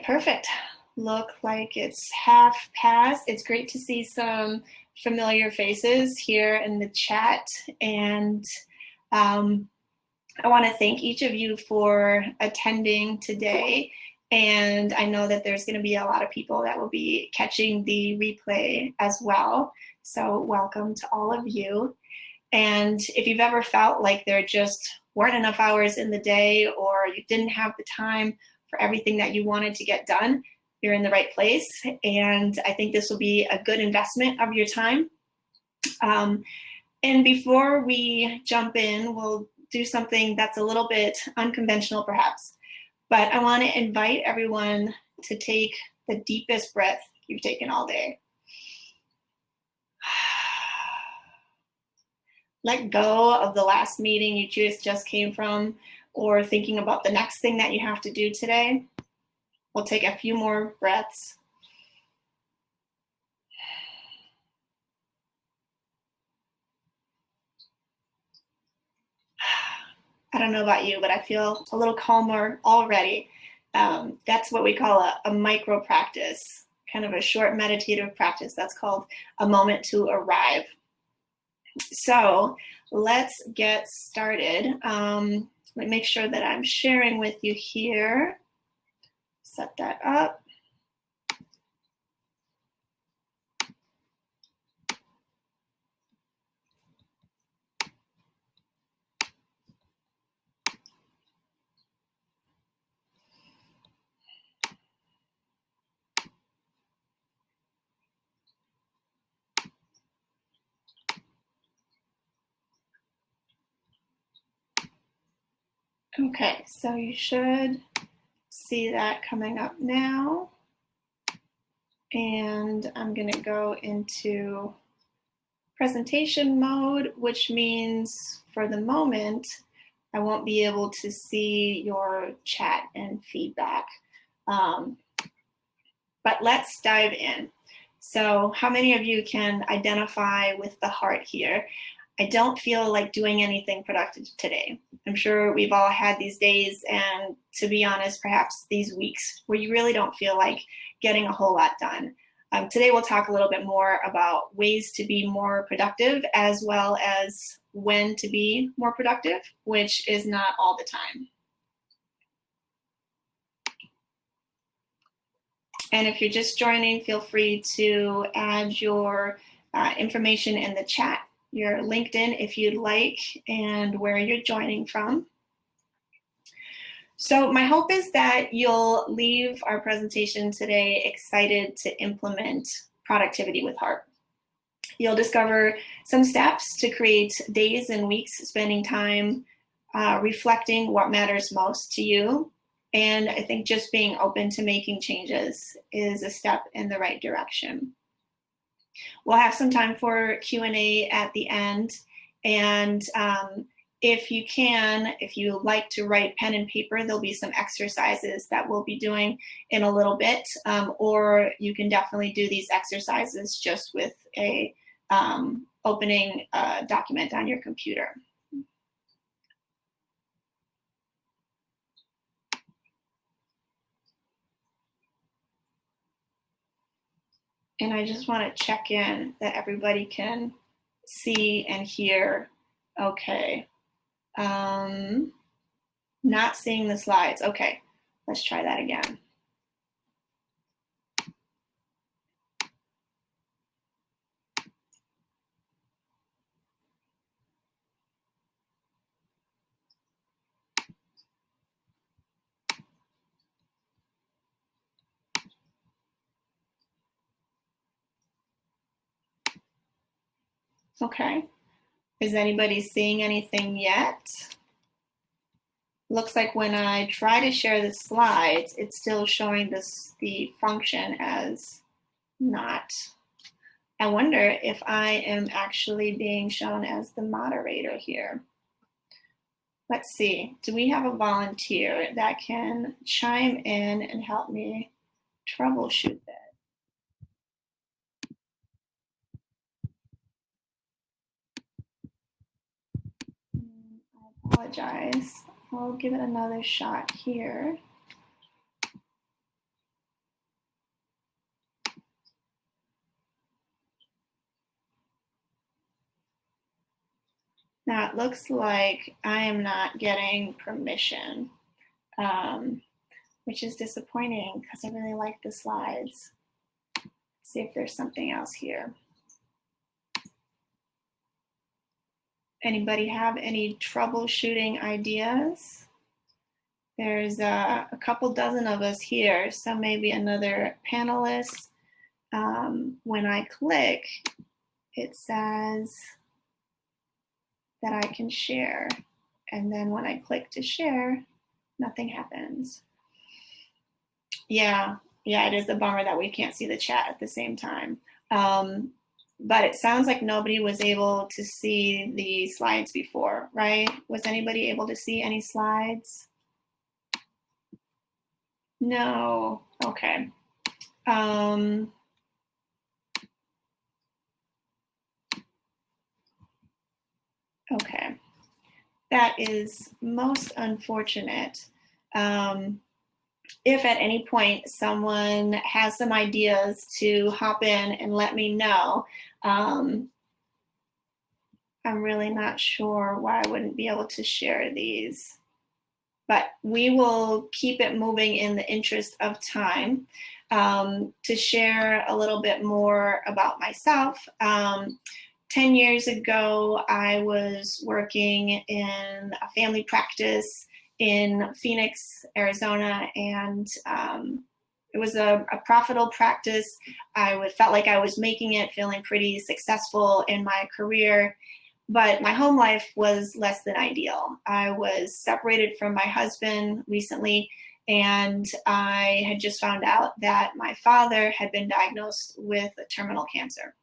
right, perfect. Look like it's half past. It's great to see some familiar faces here in the chat. And I want to thank each of you for attending today. And I know that there's going to be a lot of people that will be catching the replay as well. So welcome to all of you. And if you've ever felt like there just weren't enough hours in the day, or you didn't have the time for everything that you wanted to get done, you're in the right place. And I think this will be a good investment of your time. And before we jump in, we'll do something that's a little bit unconventional perhaps. But I want to invite everyone to take the deepest breath you've taken all day. Let go of the last meeting you just came from, or thinking about the next thing that you have to do today. We'll take a few more breaths. I don't know about you, but I feel a little calmer already. That's what we call a micro practice, kind of a short meditative practice. That's called a moment to arrive. So let's get started. Let me make sure that I'm sharing with you here. Set that up. Okay, so you should see that coming up now. And I'm going to go into presentation mode, which means for the moment, I won't be able to see your chat and feedback. But let's dive in. So how many of you can identify with the heart here? I don't feel like doing anything productive today. I'm sure we've all had these days, and to be honest, perhaps these weeks where you really don't feel like getting a whole lot done. Today we'll talk a little bit more about ways to be more productive, as well as when to be more productive, which is not all the time. And if you're just joining, feel free to add your information in the chat, your LinkedIn if you'd like, and where you're joining from. So my hope is that you'll leave our presentation today excited to implement productivity with heart. You'll discover some steps to create days and weeks spending time reflecting what matters most to you. And I think just being open to making changes is a step in the right direction. We'll have some time for Q&A at the end. And if you like to write pen and paper, there'll be some exercises that we'll be doing in a little bit. Or you can definitely do these exercises just with a opening document on your computer. And I just want to check in that everybody can see and hear okay. Not seeing the slides. Okay, let's try that again. Okay, is anybody seeing anything yet? Looks like when I try to share the slides, it's still showing the function as not. I wonder if I am actually being shown as the moderator here. Let's see, do we have a volunteer that can chime in and help me troubleshoot that? I apologize. I'll give it another shot here. Now it looks like I am not getting permission, which is disappointing because I really like the slides. Let's see if there's something else here. Anybody have any troubleshooting ideas? There's a couple dozen of us here, so maybe another panelist. When I click, it says that I can share. And then when I click to share, nothing happens. Yeah, it is a bummer that we can't see the chat at the same time. But it sounds like nobody was able to see the slides before, right? Was anybody able to see any slides? No, okay. Okay, that is most unfortunate. If at any point someone has some ideas to hop in and let me know, I'm really not sure why I wouldn't be able to share these. But we will keep it moving in the interest of time. To share a little bit more about myself, 10 years ago, I was working in a family practice in Phoenix, Arizona, and it was a profitable practice. I felt like I was making it, feeling pretty successful in my career, but my home life was less than ideal. I was separated from my husband recently, and I had just found out that my father had been diagnosed with terminal cancer.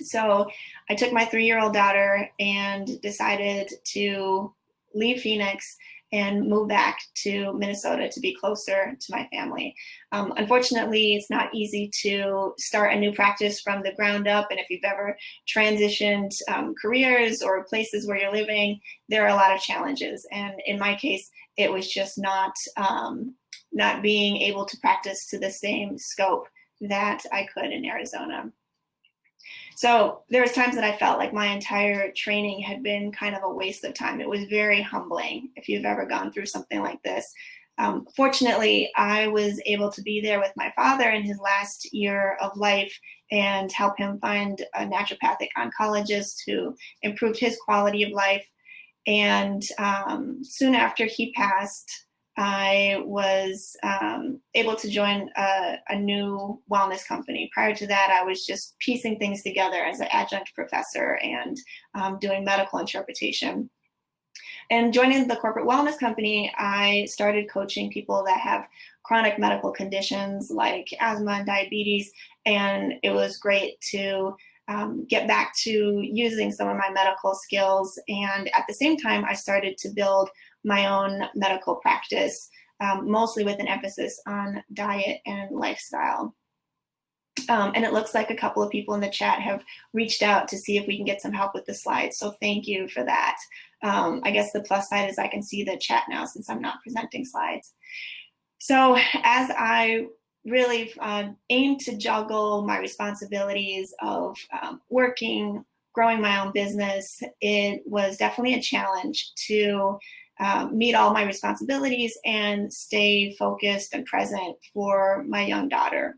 So I took my 3-year-old daughter and decided to leave Phoenix and move back to Minnesota to be closer to my family. Unfortunately, it's not easy to start a new practice from the ground up. And if you've ever transitioned careers or places where you're living, there are a lot of challenges. And in my case, it was just not being able to practice to the same scope that I could in Arizona. So there was times that I felt like my entire training had been kind of a waste of time. It was very humbling if you've ever gone through something like this. Fortunately, I was able to be there with my father in his last year of life and help him find a naturopathic oncologist who improved his quality of life. And soon after he passed, I was able to join a new wellness company. Prior to that, I was just piecing things together as an adjunct professor and doing medical interpretation. And joining the corporate wellness company, I started coaching people that have chronic medical conditions like asthma and diabetes. And it was great to get back to using some of my medical skills. And at the same time, I started to build my own medical practice, mostly with an emphasis on diet and lifestyle. And it looks like a couple of people in the chat have reached out to see if we can get some help with the slides. So thank you for that. I guess the plus side is I can see the chat now since I'm not presenting slides. So as I really aim to juggle my responsibilities of working, growing my own business, it was definitely a challenge to meet all my responsibilities and stay focused and present for my young daughter.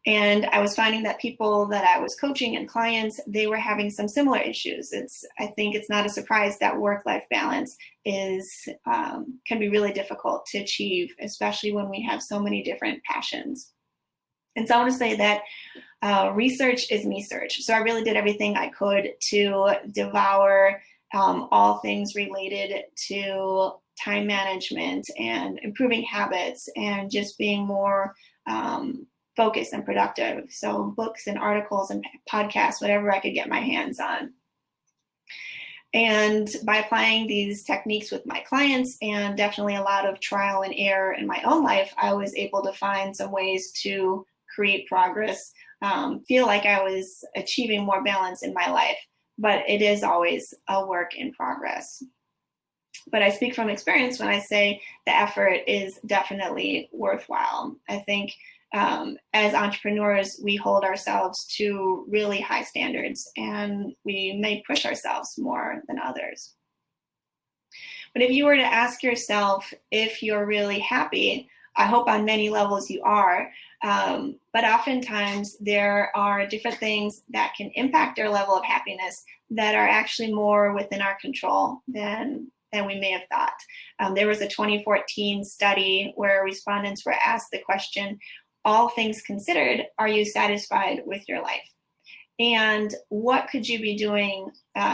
And I was finding that people that I was coaching and clients, they were having some similar issues. I think it's not a surprise that work-life balance can be really difficult to achieve, especially when we have so many different passions. And so I want to say that research is me search. So I really did everything I could to devour all things related to time management and improving habits and just being more focused and productive. So books and articles and podcasts, whatever I could get my hands on. And by applying these techniques with my clients and definitely a lot of trial and error in my own life, I was able to find some ways to create progress, feel like I was achieving more balance in my life, but it is always a work in progress. But I speak from experience when I say the effort is definitely worthwhile. I think as entrepreneurs, we hold ourselves to really high standards, and we may push ourselves more than others. But if you were to ask yourself if you're really happy, I hope on many levels you are, but oftentimes there are different things that can impact our level of happiness that are actually more within our control than we may have thought. There was a 2014 study where respondents were asked the question, all things considered, are you satisfied with your life? And what could you be doing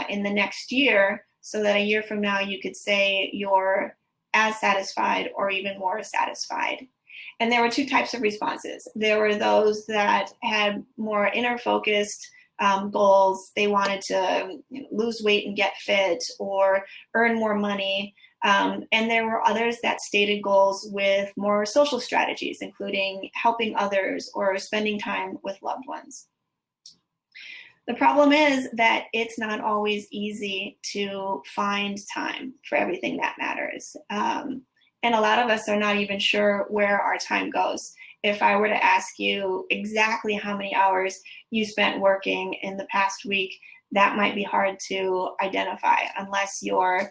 in the next year so that a year from now you could say you're as satisfied or even more satisfied? And there were two types of responses. There were those that had more inner focused goals. They wanted to lose weight and get fit or earn more money. And there were others that stated goals with more social strategies, including helping others or spending time with loved ones. The problem is that it's not always easy to find time for everything that matters. And a lot of us are not even sure where our time goes. If I were to ask you exactly how many hours you spent working in the past week, that might be hard to identify unless you're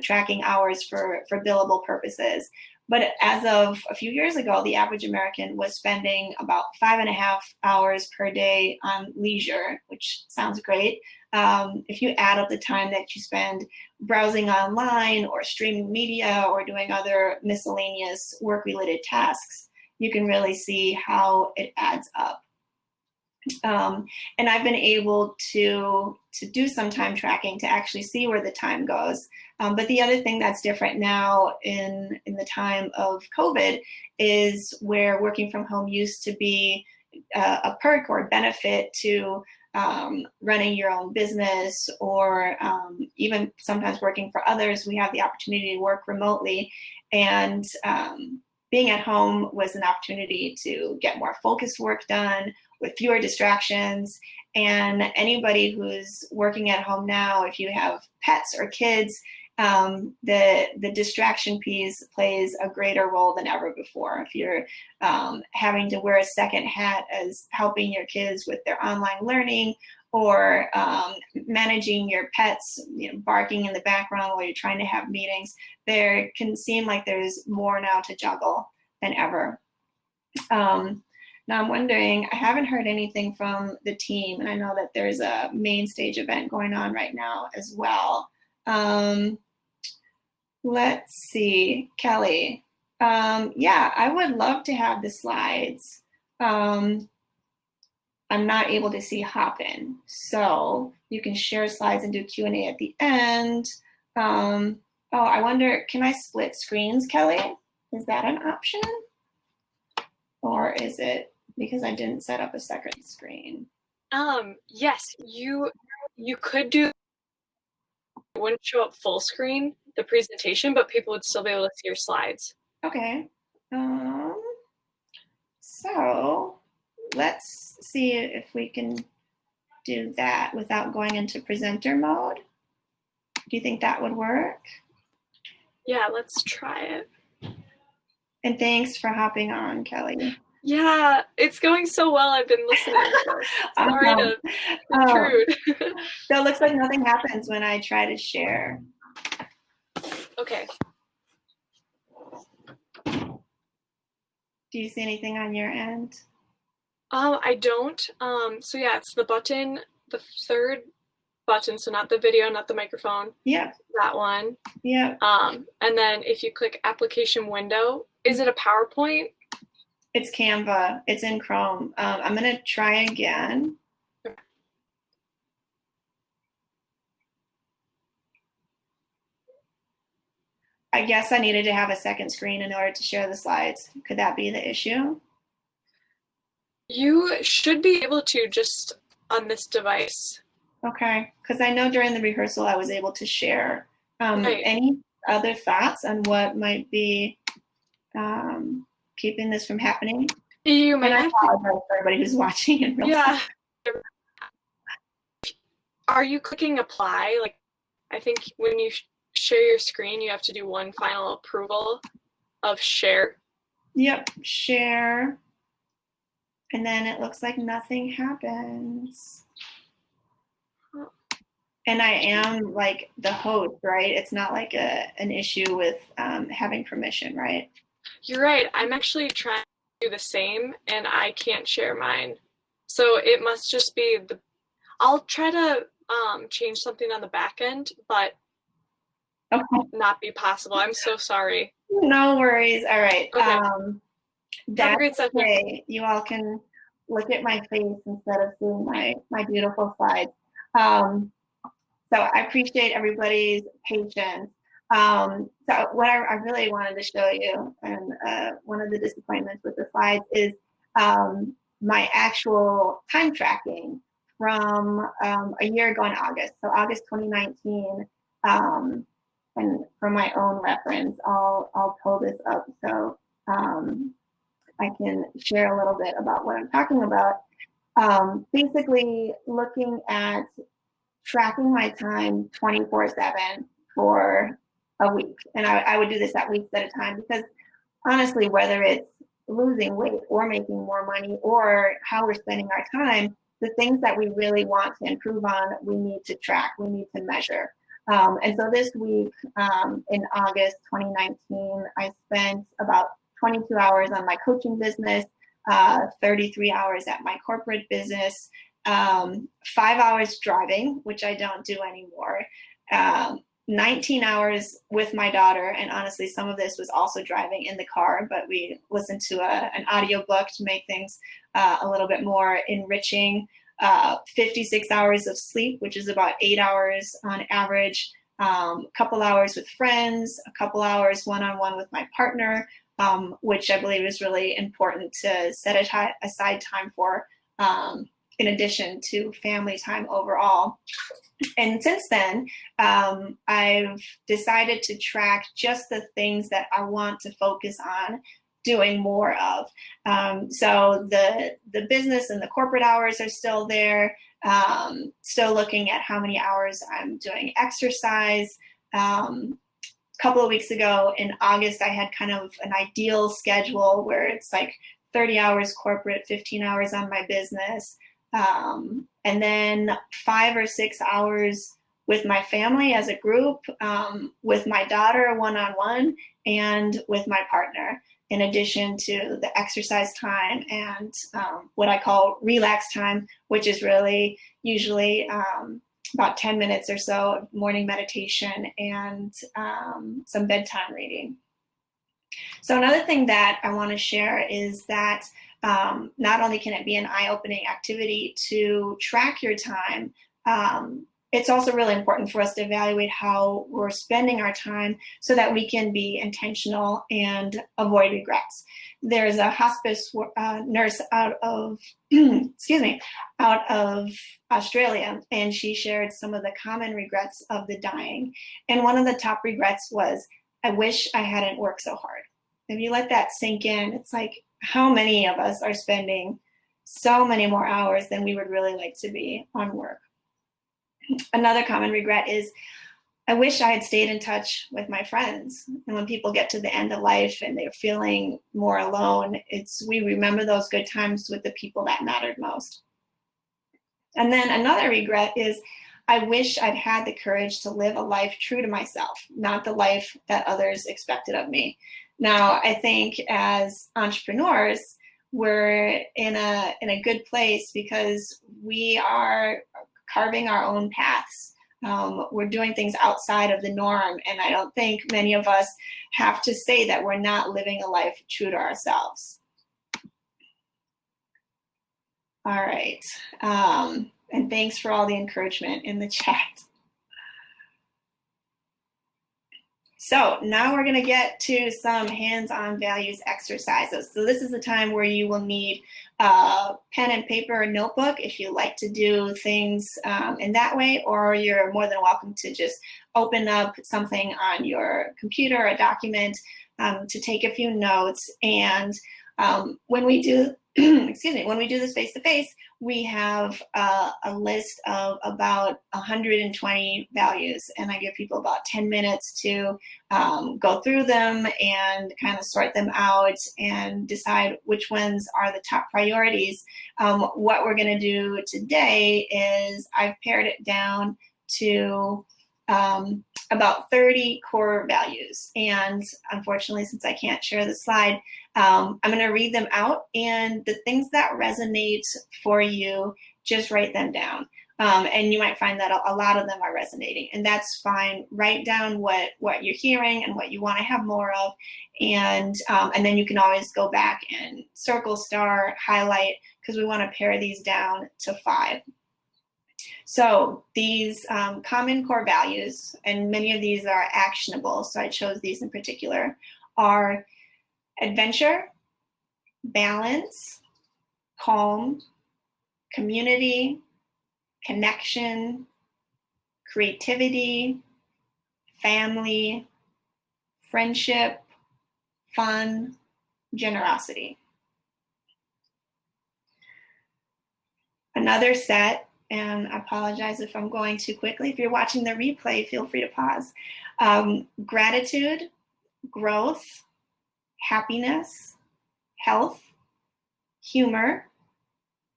tracking hours for billable purposes. But as of a few years ago, the average American was spending about 5.5 hours per day on leisure, which sounds great. If you add up the time that you spend browsing online or streaming media or doing other miscellaneous work-related tasks, you can really see how it adds up. And I've been able to do some time tracking to actually see where the time goes. But the other thing that's different now in the time of COVID is where working from home used to be a perk or a benefit to running your own business or even sometimes working for others. We have the opportunity to work remotely, and being at home was an opportunity to get more focused work done with fewer distractions. And anybody who's working at home now, if you have pets or kids, the distraction piece plays a greater role than ever before. If you're having to wear a second hat as helping your kids with their online learning, or managing your pets, barking in the background while you're trying to have meetings, there can seem like there's more now to juggle than ever. Now I'm wondering, I haven't heard anything from the team, and I know that there's a main stage event going on right now as well. Let's see, Kelly. Yeah, I would love to have the slides. I'm not able to see Hopin, so you can share slides and do Q&A at the end. Oh, I wonder, can I split screens, Kelly? Is that an option? Or is it because I didn't set up a second screen? Yes, you could do, it wouldn't show up full screen, the presentation, but people would still be able to see your slides. Okay. So let's see if we can do that without going into presenter mode. Do you think that would work? Yeah, let's try it. And thanks for hopping on, Kelly. Yeah, it's going so well. I've been listening. So sorry to intrude. So it looks like nothing happens when I try to share. Okay. Do you see anything on your end? I don't. So yeah, it's the button, the third button, so not the video, not the microphone. Yep. That one. Yep. And then if you click application window, is it a PowerPoint? It's Canva. It's in Chrome. I'm going to try again. I guess I needed to have a second screen in order to share the slides. Could that be the issue? You should be able to just on this device. Okay, because I know during the rehearsal I was able to share. Right. Any other thoughts on what might be keeping this from happening? You might have to, for everybody who's watching in real time. Are you clicking apply? Like, I think when you share your screen, you have to do one final approval of share. Yep, share. And then it looks like nothing happens. And I am like the host, right? It's not like an issue with having permission, right? You're right. I'm actually trying to do the same, and I can't share mine. So it must just be I'll try to change something on the back end, but Okay. not be possible. I'm so sorry. No worries. All right. Okay. Have a That's great session. okay. You all can look at my face instead of seeing my beautiful slides. So I appreciate everybody's patience. So what I really wanted to show you, and one of the disappointments with the slides is my actual time tracking from a year ago in August. So August 2019, and from my own reference, I'll pull this up so I can share a little bit about what I'm talking about. Basically, looking at tracking my time 24/7 for a week. And I would do this at weeks at a time because honestly, whether it's losing weight or making more money or how we're spending our time, the things that we really want to improve on, we need to track, we need to measure. And so this week in August 2019, I spent about 22 hours on my coaching business, 33 hours at my corporate business, 5 hours driving, which I don't do anymore, 19 hours with my daughter. And honestly, some of this was also driving in the car, but we listened to an audiobook to make things a little bit more enriching. 56 hours of sleep, which is about 8 hours on average, a couple hours with friends, a couple hours one-on-one with my partner, which I believe is really important to set aside time for, in addition to family time overall. And since then, I've decided to track just the things that I want to focus on doing more of. So the business and the corporate hours are still there, still looking at how many hours I'm doing exercise. A couple of weeks ago in August, I had kind of an ideal schedule where it's like 30 hours corporate, 15 hours on my business. And then 5 or 6 hours with my family as a group, with my daughter one-on-one, and with my partner, in addition to the exercise time and what I call relax time, which is really usually about 10 minutes or so of morning meditation and some bedtime reading. So another thing that I want to share is that not only can it be an eye-opening activity to track your time, it's also really important for us to evaluate how we're spending our time so that we can be intentional and avoid regrets. There's a hospice nurse out of, out of Australia, and she shared some of the common regrets of the dying. And one of the top regrets was, I wish I hadn't worked so hard. If you let that sink in, it's like, how many of us are spending so many more hours than we would really like to be on work? Another common regret is, I wish I had stayed in touch with my friends. And when people get to the end of life and they're feeling more alone, we remember those good times with the people that mattered most. And then another regret is, I wish I'd had the courage to live a life true to myself, not the life that others expected of me. Now, I think as entrepreneurs, we're in a good place because we are carving our own paths. We're doing things outside of the norm, and I don't think many of us have to say that we're not living a life true to ourselves. All right, and thanks for all the encouragement in the chat. So now we're going to get to some hands-on values exercises. So this is the time where you will need pen and paper or notebook if you like to do things in that way, or you're more than welcome to just open up something on your computer, a document, to take a few notes. And When we do, excuse me, when we do this face-to-face, we have a list of about 120 values, and I give people about 10 minutes to go through them and kind of sort them out and decide which ones are the top priorities. What we're going to do today is I've pared it down to about 30 core values. And unfortunately, since I can't share the slide, I'm going to read them out, and the things that resonate for you, just write them down. And you might find that a lot of them are resonating, and that's fine. Write down what you're hearing and what you want to have more of, and then you can always go back and circle, star, highlight, because we want to pare these down to 5. So these common core values, and many of these are actionable, so I chose these in particular, are adventure, balance, calm, community, connection, creativity, family, friendship, fun, generosity. Another set, and I apologize if I'm going too quickly. If you're watching the replay, feel free to pause. Gratitude, growth, happiness, health, humor,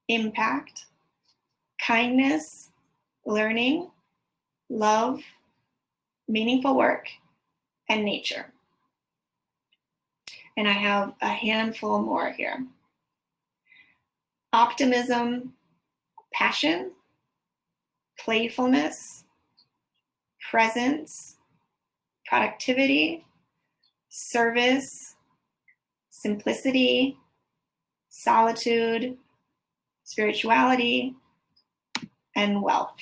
impact, kindness, learning, love, meaningful work, and nature. And I have a handful more here. Optimism, passion, playfulness, presence, productivity, service, simplicity, solitude, spirituality, and wealth.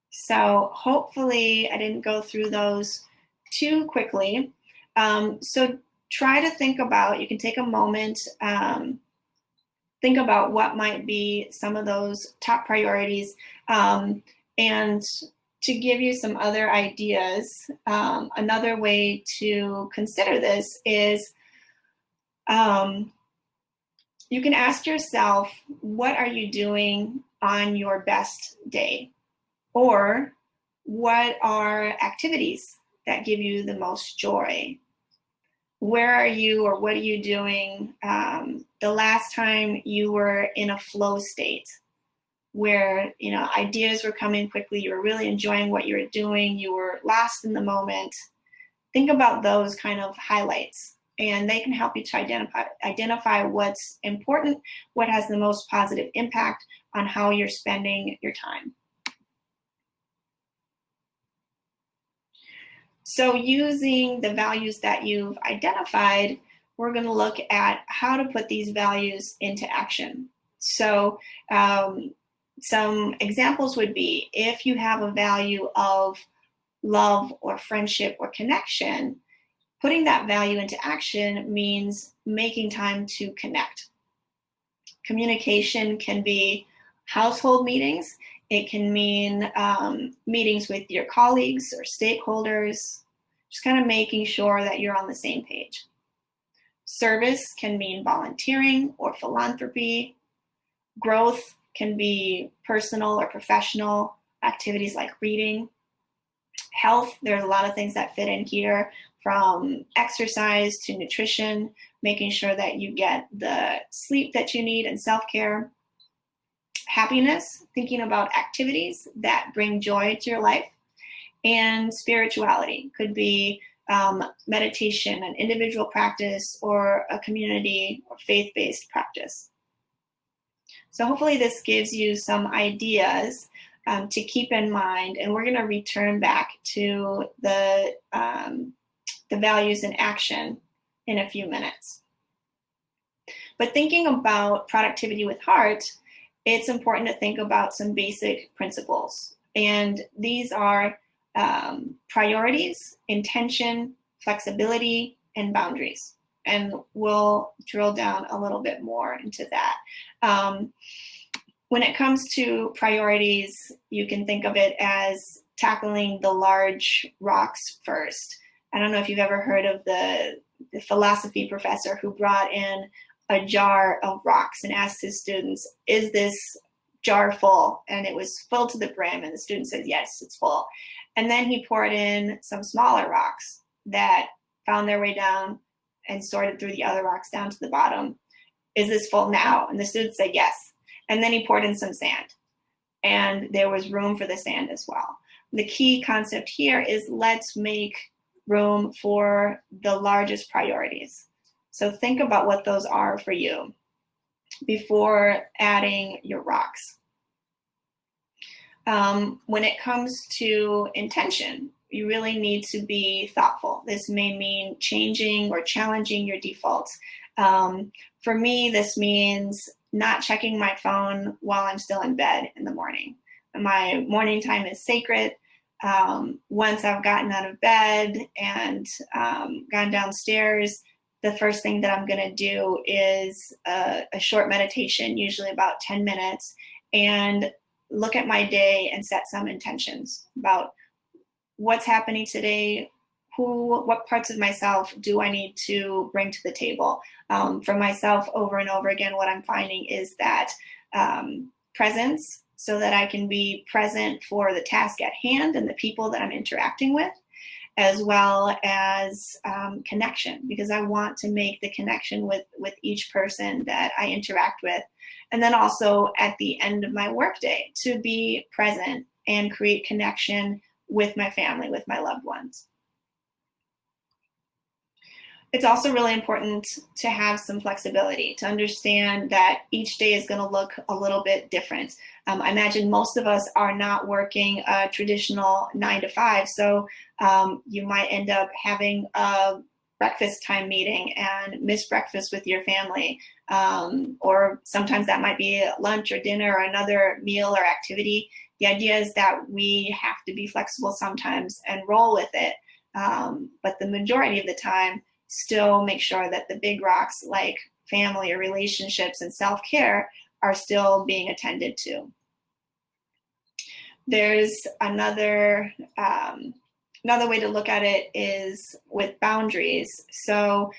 So hopefully I didn't go through those too quickly. So try to think about, you can take a moment, think about what might be some of those top priorities, and to give you some other ideas, another way to consider this is you can ask yourself, what are you doing on your best day? Or what are activities that give you the most joy? Where are you, or what are you doing the last time you were in a flow state where, you know, ideas were coming quickly, you were really enjoying what you were doing, you were lost in the moment? Think about those kind of highlights, and they can help you to identify what's important, what has the most positive impact on how you're spending your time. So using the values that you've identified, we're going to look at how to put these values into action. So some examples would be, if you have a value of love or friendship or connection, putting that value into action means making time to connect. Communication can be household meetings. It can mean meetings with your colleagues or stakeholders, just kind of making sure that you're on the same page. Service can mean volunteering or philanthropy. Growth can be personal or professional activities like reading. Health, there's a lot of things that fit in here, from exercise to nutrition, making sure that you get the sleep that you need, and self-care. Happiness, thinking about activities that bring joy to your life. And spirituality could be meditation, an individual practice, or a community or faith-based practice. So hopefully this gives you some ideas to keep in mind, and we're going to return back to the values in action in a few minutes. But thinking about productivity with heart, it's important to think about some basic principles. And these are priorities, intention, flexibility, and boundaries. And we'll drill down a little bit more into that. When it comes to priorities, you can think of it as tackling the large rocks first. I don't know if you've ever heard of the the philosophy professor who brought in a jar of rocks and asked his students, is this jar full? And it was full to the brim, and the student said, yes, it's full. And then he poured in some smaller rocks that found their way down and sorted through the other rocks down to the bottom. Is this full now? And the student said yes. And then he poured in some sand, and there was room for the sand as well. The key concept here is let's make room for the largest priorities. So think about what those are for you before adding your rocks. When it comes to intention, you really need to be thoughtful. This may mean changing or challenging your defaults. For me, this means not checking my phone while I'm still in bed in the morning. My morning time is sacred. Once I've gotten out of bed and gone downstairs, the first thing that I'm going to do is a short meditation, usually about 10 minutes, and look at my day and set some intentions about what's happening today, what parts of myself do I need to bring to the table. For myself, over and over again, what I'm finding is that presence, so that I can be present for the task at hand and the people that I'm interacting with, as well as connection, because I want to make the connection with each person that I interact with. And then also at the end of my workday, to be present and create connection with my family, with my loved ones. It's also really important to have some flexibility, to understand that each day is going to look a little bit different. I imagine most of us are not working a traditional 9 to 5, so you might end up having a breakfast time meeting and miss breakfast with your family, or sometimes that might be lunch or dinner or another meal or activity. The idea is that we have to be flexible sometimes and roll with it, but the majority of the time, still make sure that the big rocks like family or relationships and self-care are still being attended to. There's another way to look at it is with boundaries. So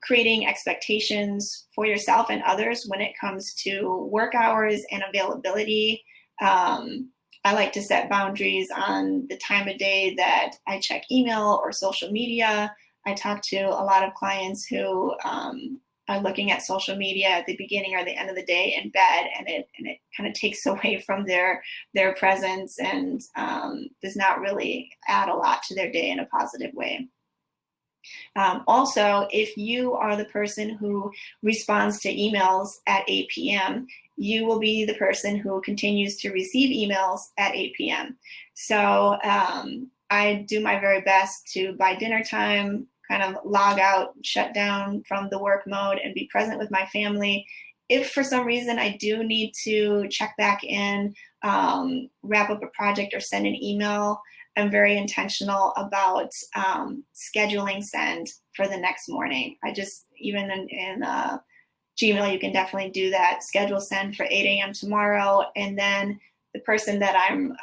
creating expectations for yourself and others when it comes to work hours and availability. I like to set boundaries on the time of day that I check email or social media. I talk to a lot of clients who are looking at social media at the beginning or the end of the day in bed, and it kind of takes away from their presence and does not really add a lot to their day in a positive way. Also, if you are the person who responds to emails at 8 p.m., you will be the person who continues to receive emails at 8 p.m. So I do my very best to, by dinner time, kind of log out, shut down from the work mode and be present with my family. If for some reason I do need to check back in, wrap up a project or send an email, I'm very intentional about scheduling send for the next morning. I just, even in Gmail, you can definitely do that. Schedule send for 8 a.m. tomorrow. And then the person that I'm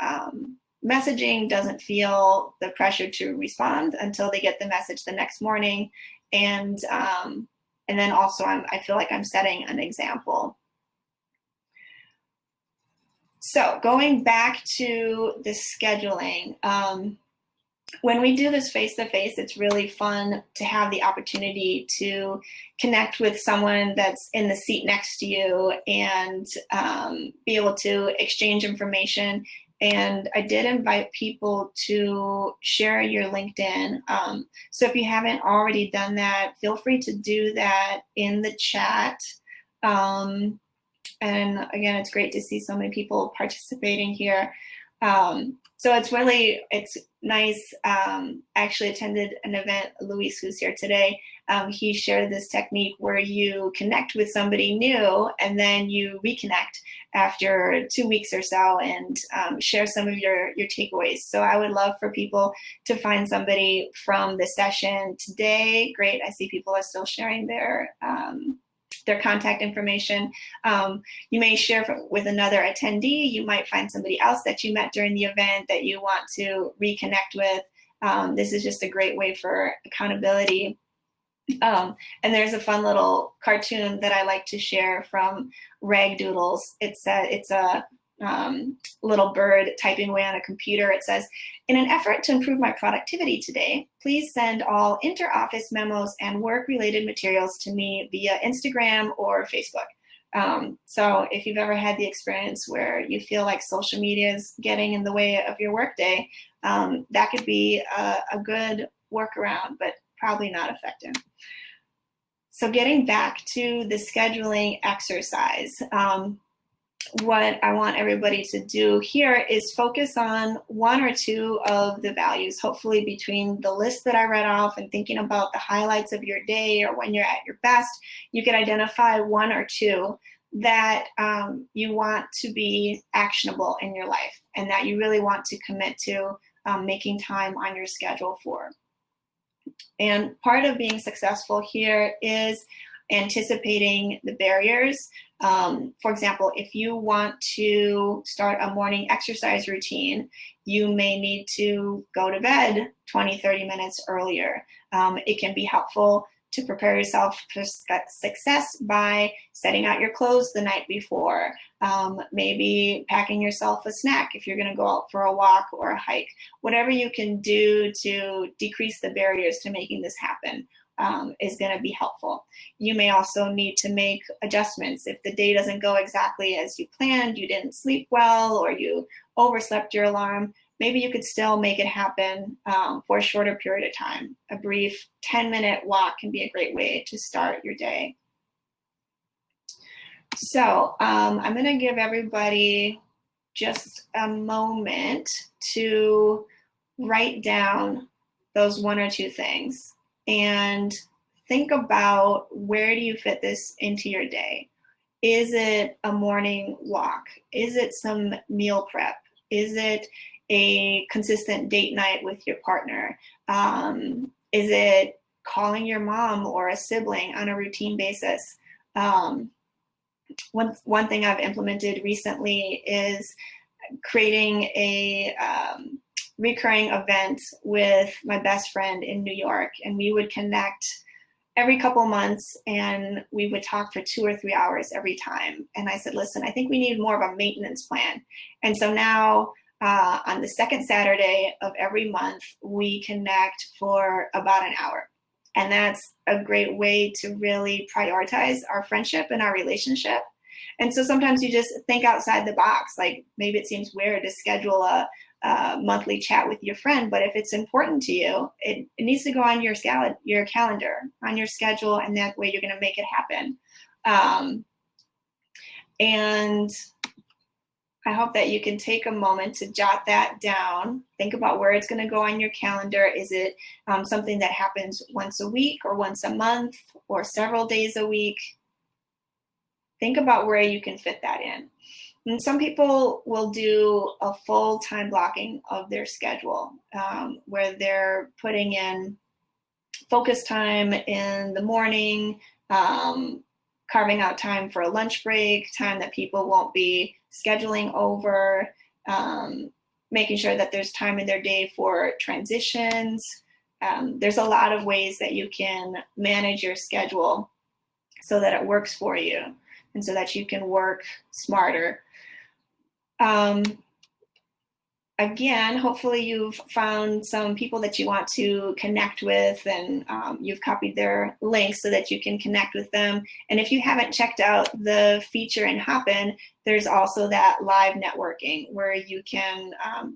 messaging doesn't feel the pressure to respond until they get the message the next morning. And then also I feel like I'm setting an example. So going back to the scheduling, when we do this face-to-face, it's really fun to have the opportunity to connect with someone that's in the seat next to you and be able to exchange information. And I did invite people to share your LinkedIn. So if you haven't already done that, feel free to do that in the chat. And again, it's great to see so many people participating here. So it's nice. I actually attended an event, Luis, who's here today. He shared this technique where you connect with somebody new and then you reconnect after 2 weeks or so and share some of your takeaways. So I would love for people to find somebody from the session today. Great, I see people are still sharing their contact information. You may share with another attendee. You might find somebody else that you met during the event that you want to reconnect with. This is just a great way for accountability. And there's a fun little cartoon that I like to share from Rag Doodles. It's a little bird typing away on a computer. It says, "In an effort to improve my productivity today, please send all inter-office memos and work-related materials to me via Instagram or Facebook." So if you've ever had the experience where you feel like social media is getting in the way of your workday, that could be a good workaround, but probably not effective. So getting back to the scheduling exercise, what I want everybody to do here is focus on one or two of the values, hopefully between the list that I read off and thinking about the highlights of your day or when you're at your best, you can identify one or two that you want to be actionable in your life and that you really want to commit to making time on your schedule for. And part of being successful here is anticipating the barriers. For example, if you want to start a morning exercise routine, you may need to go to bed 20, 30 minutes earlier. It can be helpful to prepare yourself for success by setting out your clothes the night before, maybe packing yourself a snack if you're gonna go out for a walk or a hike. Whatever you can do to decrease the barriers to making this happen is gonna be helpful. You may also need to make adjustments. If the day doesn't go exactly as you planned, you didn't sleep well, or you overslept your alarm, maybe you could still make it happen for a shorter period of time. A brief 10-minute walk can be a great way to start your day. So I'm gonna give everybody just a moment to write down those one or two things and think about, where do you fit this into your day? Is it a morning walk? Is it some meal prep? Is it a consistent date night with your partner? Is it calling your mom or a sibling on a routine basis? One thing I've implemented recently is creating a recurring event with my best friend in New York, and we would connect every couple months and we would talk for 2 or 3 hours every time. And I said, listen, I think we need more of a maintenance plan. And so now on the second Saturday of every month, we connect for about an hour. And that's a great way to really prioritize our friendship and our relationship. And so sometimes you just think outside the box. Like, maybe it seems weird to schedule a monthly chat with your friend, but if it's important to you, it needs to go on your calendar, on your schedule, and that way you're going to make it happen. And I hope that you can take a moment to jot that down. Think about where it's going to go on your calendar. Is it something that happens once a week or once a month or several days a week? Think about where you can fit that in. And some people will do a full time blocking of their schedule, where they're putting in focus time in the morning, carving out time for a lunch break, time that people won't be scheduling over, making sure that there's time in their day for transitions. There's a lot of ways that you can manage your schedule so that it works for you and so that you can work smarter. Again, hopefully you've found some people that you want to connect with, and you've copied their links so that you can connect with them. And if you haven't checked out the feature in Hopin, there's also that live networking where you can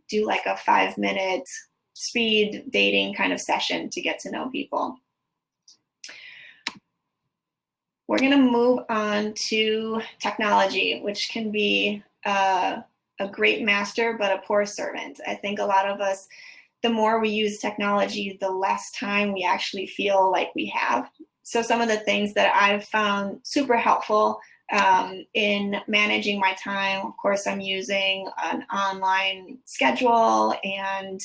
do like a 5-minute speed dating kind of session to get to know people. We're going to move on to technology, which can be a great master, but a poor servant. I think a lot of us, the more we use technology, the less time we actually feel like we have. So some of the things that I've found super helpful in managing my time, of course, I'm using an online schedule, and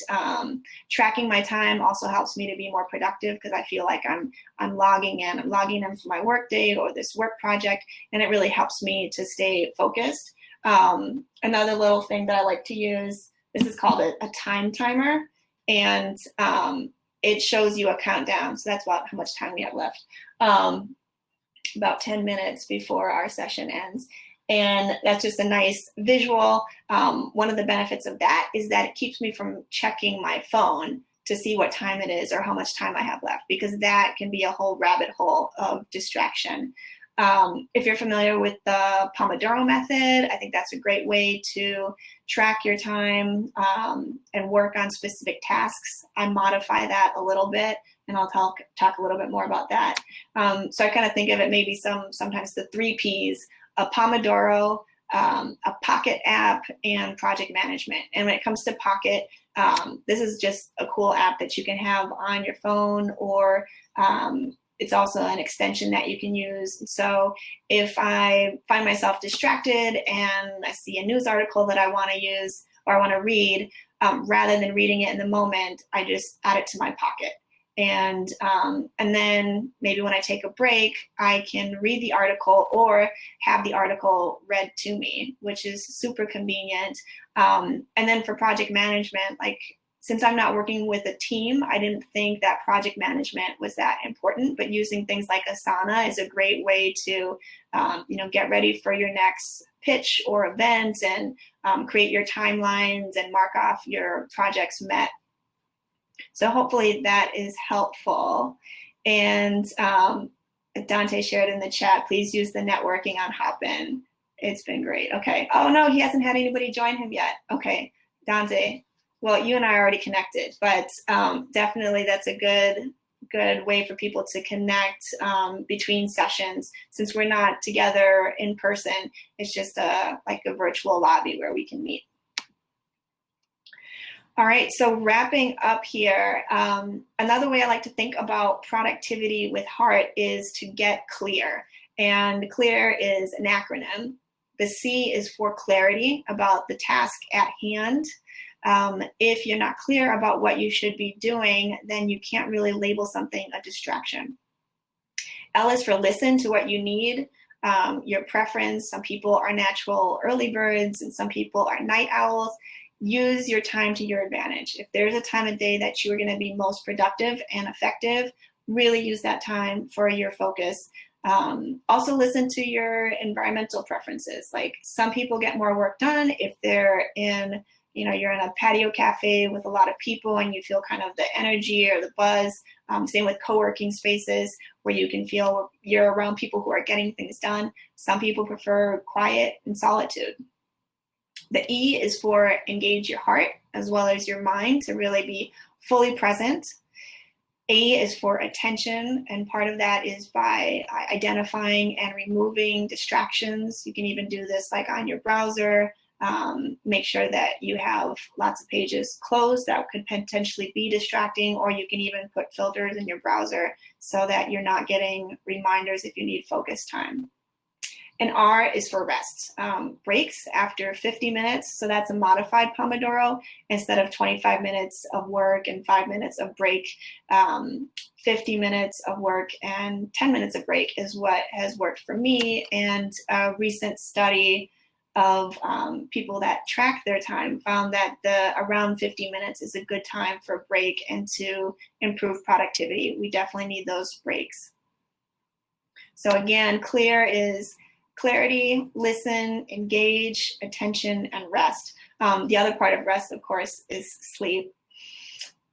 tracking my time also helps me to be more productive because I feel like I'm logging in for my work day or this work project, and it really helps me to stay focused. Another little thing that I like to use, this is called a time timer. And it shows you a countdown. So that's about how much time we have left. About 10 minutes before our session ends. And that's just a nice visual. One of the benefits of that is that it keeps me from checking my phone to see what time it is or how much time I have left, because that can be a whole rabbit hole of distraction. If you're familiar with the Pomodoro method, I think that's a great way to track your time and work on specific tasks. I modify that a little bit, and I'll talk a little bit more about that. So I kind of think of it maybe sometimes the 3 Ps: a Pomodoro, a Pocket app, and project management. And when it comes to Pocket, this is just a cool app that you can have on your phone, or it's also an extension that you can use. So if I find myself distracted and I see a news article that I want to use or I want to read, rather than reading it in the moment, I just add it to my Pocket. And then maybe when I take a break, I can read the article or have the article read to me, which is super convenient. And then for project management, like, since I'm not working with a team, I didn't think that project management was that important, but using things like Asana is a great way to, get ready for your next pitch or event, and create your timelines and mark off your projects met. So hopefully that is helpful. And Dante shared in the chat, please use the networking on Hopin. It's been great. Okay. Oh no, he hasn't had anybody join him yet. Okay, Dante. Well, you and I are already connected, but definitely that's a good way for people to connect between sessions. Since we're not together in person, it's just like a virtual lobby where we can meet. All right, so wrapping up here, another way I like to think about productivity with heart is to get clear. And CLEAR is an acronym. The C is for clarity about the task at hand. If you're not clear about what you should be doing, then you can't really label something a distraction. L is for listen to what you need, your preference. Some people are natural early birds and some people are night owls. Use your time to your advantage. If there's a time of day that you're going to be most productive and effective, really use that time for your focus. Also listen to your environmental preferences. Like, some people get more work done if they're in, you're in a patio cafe with a lot of people and you feel kind of the energy or the buzz. Same with co-working spaces where you can feel you're around people who are getting things done. Some people prefer quiet and solitude. The E is for engage your heart as well as your mind to really be fully present. A is for attention, and part of that is by identifying and removing distractions. You can even do this like on your browser. Make sure that you have lots of pages closed that could potentially be distracting, or you can even put filters in your browser so that you're not getting reminders if you need focus time. And R is for rest, breaks after 50 minutes. So that's a modified Pomodoro. Instead of 25 minutes of work and 5 minutes of break, 50 minutes of work and 10 minutes of break is what has worked for me. And a recent study of people that track their time found that around 50 minutes is a good time for a break and to improve productivity. We definitely need those breaks. So again, CLEAR is clarity, listen, engage, attention, and rest. The other part of rest, of course, is sleep.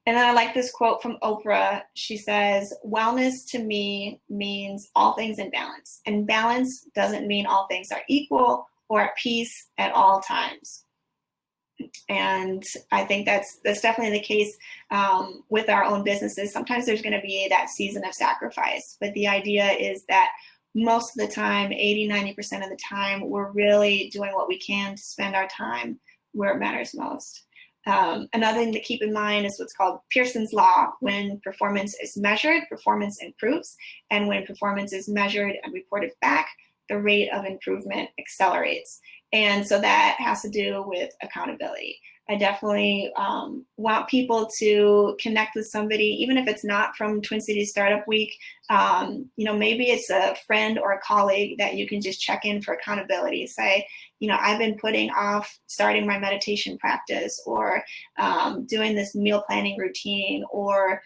And then I like this quote from Oprah. She says, wellness to me means all things in balance. And balance doesn't mean all things are equal or at peace at all times. And I think that's definitely the case with our own businesses. Sometimes there's going to be that season of sacrifice, but the idea is that most of the time, 80–90% of the time, we're really doing what we can to spend our time where it matters most. Another thing to keep in mind is what's called Pearson's law. When performance is measured, performance improves. And when performance is measured and reported back, the rate of improvement accelerates. And so that has to do with accountability. I definitely want people to connect with somebody, even if it's not from Twin Cities Startup Week. Maybe it's a friend or a colleague that you can just check in for accountability. Say, I've been putting off starting my meditation practice, or doing this meal planning routine, or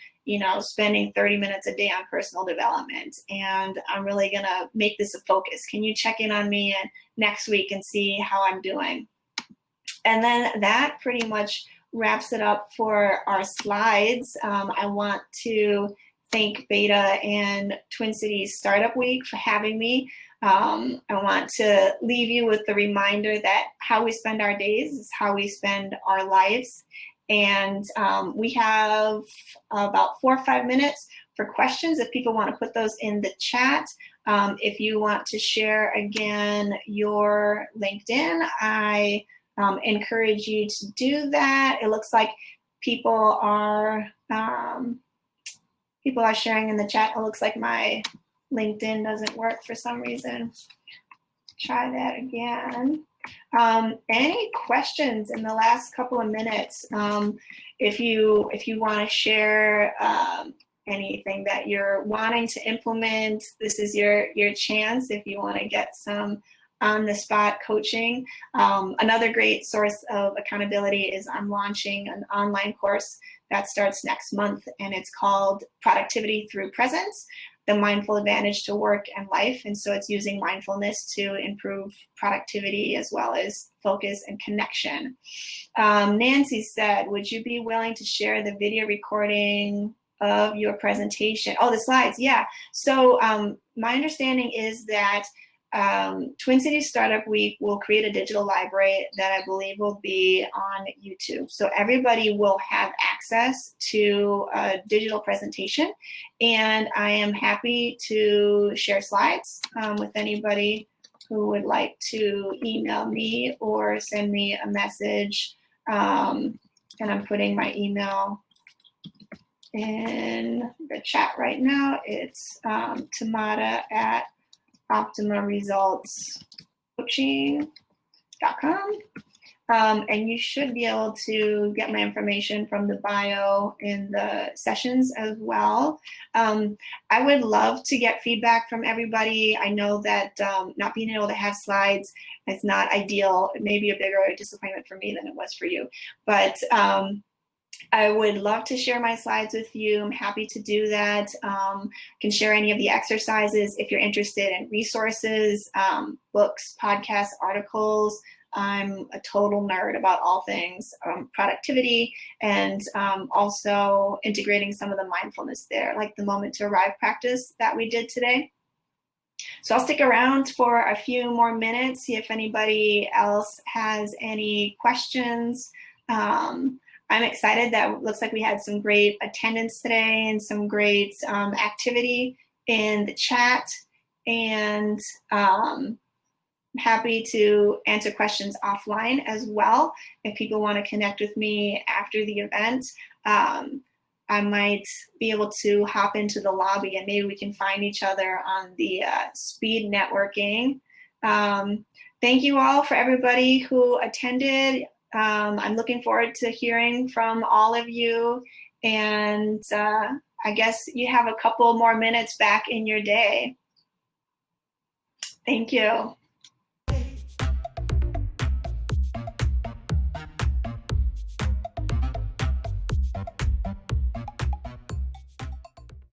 spending 30 minutes a day on personal development, and I'm really gonna make this a focus. Can you check in on me next week and see how I'm doing? And then that pretty much wraps it up for our slides. I want to thank Beta and Twin Cities Startup Week for having me. I want to leave you with the reminder that how we spend our days is how we spend our lives. And we have about 4 or 5 minutes for questions if people want to put those in the chat. If you want to share again your LinkedIn, I encourage you to do that. It looks like people are sharing in the chat. It looks like my LinkedIn doesn't work for some reason. Try that again. Any questions in the last couple of minutes? If you want to share anything that you're wanting to implement, this is your chance. If you want to get some on-the-spot coaching. Another great source of accountability is I'm launching an online course that starts next month, and it's called Productivity Through Presence, the Mindful Advantage to Work and Life. And so it's using mindfulness to improve productivity as well as focus and connection. Nancy said, would you be willing to share the video recording of your presentation? Oh, the slides, yeah. So my understanding is that Twin Cities Startup Week will create a digital library that I believe will be on YouTube. So everybody will have access to a digital presentation, and I am happy to share slides with anybody who would like to email me or send me a message. And I'm putting my email in the chat right now. It's Tamara at Optima Results Coaching.com. And you should be able to get my information from the bio in the sessions as well. I would love to get feedback from everybody. I know that not being able to have slides is not ideal. It may be a bigger disappointment for me than it was for you. But I would love to share my slides with you. I'm happy to do that. Can share any of the exercises if you're interested in resources, books, podcasts, articles. I'm a total nerd about all things productivity, and also integrating some of the mindfulness there, like the moment to arrive practice that we did today. So I'll stick around for a few more minutes, see if anybody else has any questions. I'm excited that it looks like we had some great attendance today and some great activity in the chat, and happy to answer questions offline as well. If people want to connect with me after the event, I might be able to hop into the lobby and maybe we can find each other on the speed networking. Thank you all for everybody who attended. I'm looking forward to hearing from all of you, and I guess you have a couple more minutes back in your day. Thank you.